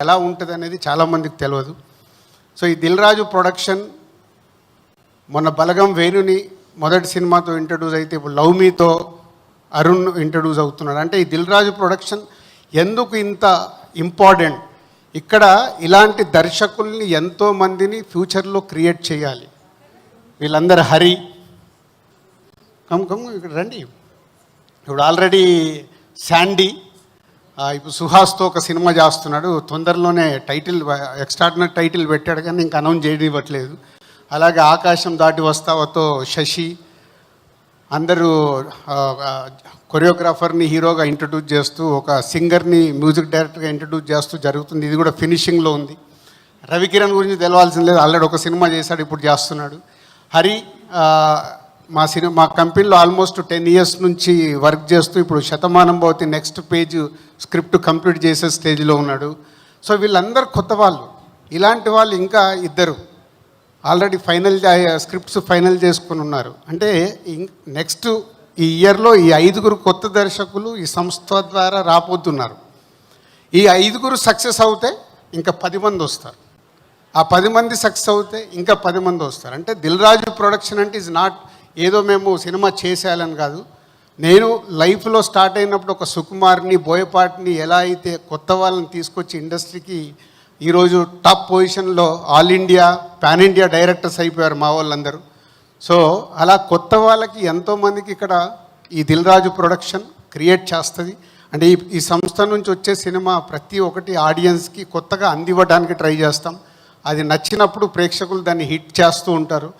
ఎలా ఉంటుంది అనేది చాలామందికి తెలియదు. సో ఈ దిల్ రాజు ప్రొడక్షన్ మొన్న బలగం వేణుని మొదటి సినిమాతో ఇంట్రడ్యూస్ అయితే ఇప్పుడు లవ్ మీతో అరుణ్ ఇంట్రడ్యూస్ అవుతున్నాడు. అంటే ఈ దిల్ రాజు ప్రొడక్షన్ ఎందుకు ఇంత ఇంపార్టెంట్, ఇక్కడ ఇలాంటి దర్శకుల్ని ఎంతోమందిని ఫ్యూచర్లో క్రియేట్ చేయాలి. వీళ్ళందరూ హరి కమ్ ఇక్కడ రండి. ఇప్పుడు ఆల్రెడీ శాండీ, ఇప్పుడు సుహాస్తో ఒక సినిమా చేస్తున్నాడు. తొందరలోనే టైటిల్ ఎక్స్ట్రాడినరీ టైటిల్ పెట్టాడు కానీ ఇంకా అనౌన్స్ చేయనివ్వట్లేదు. అలాగే ఆకాశం దాటి వస్తావతో శశి, అందరూ కొరియోగ్రాఫర్ని హీరోగా ఇంట్రడ్యూస్ చేస్తూ ఒక సింగర్ని మ్యూజిక్ డైరెక్టర్గా ఇంట్రడ్యూస్ చేస్తూ జరుగుతుంది. ఇది కూడా ఫినిషింగ్లో ఉంది. రవికిరణ్ గురించి తెలవాల్సింది లేదు, ఆల్రెడీ ఒక సినిమా చేశాడు, ఇప్పుడు చేస్తున్నాడు. హరి మా కంపెనీలో ఆల్మోస్ట్ 10 years నుంచి వర్క్ చేస్తూ ఇప్పుడు Shatamanam Bhavati next page script complete చేసే స్టేజ్లో ఉన్నాడు. సో వీళ్ళందరూ కొత్త వాళ్ళు. ఇలాంటి వాళ్ళు ఇంకా ఇద్దరు ఆల్రెడీ స్క్రిప్ట్స్ ఫైనల్ చేసుకుని ఉన్నారు. అంటే నెక్స్ట్ ఈ ఇయర్లో ఈ 5 కొత్త దర్శకులు ఈ సంస్థ ద్వారా రాబోతున్నారు. ఈ 5 సక్సెస్ అవుతే ఇంకా 10 మంది వస్తారు. ఆ 10 మంది సక్సెస్ అవుతే ఇంకా 10 మంది వస్తారు. అంటే దిల్ రాజు ప్రొడక్షన్ అంటే ఈజ్ నాట్ ఏదో మేము సినిమా చేసేయాలని కాదు. నేను లైఫ్లో స్టార్ట్ అయినప్పుడు ఒక సుకుమార్ని, బోయపాటిని ఎలా అయితే కొత్త వాళ్ళని తీసుకొచ్చి ఇండస్ట్రీకి ఈరోజు టాప్ పొజిషన్లో all India pan India directors అయిపోయారు మా వాళ్ళందరూ. సో అలా కొత్త వాళ్ళకి ఎంతోమందికి ఇక్కడ ఈ దిల్ రాజు ప్రొడక్షన్ క్రియేట్ చేస్తుంది. అంటే ఈ సంస్థ నుంచి వచ్చే సినిమా ప్రతి ఒక్కటి ఆడియన్స్కి కొత్తగా అందివ్వడానికి ట్రై చేస్తాం. అది నచ్చినప్పుడు ప్రేక్షకులు దాన్ని హిట్ చేస్తూ ఉంటారు.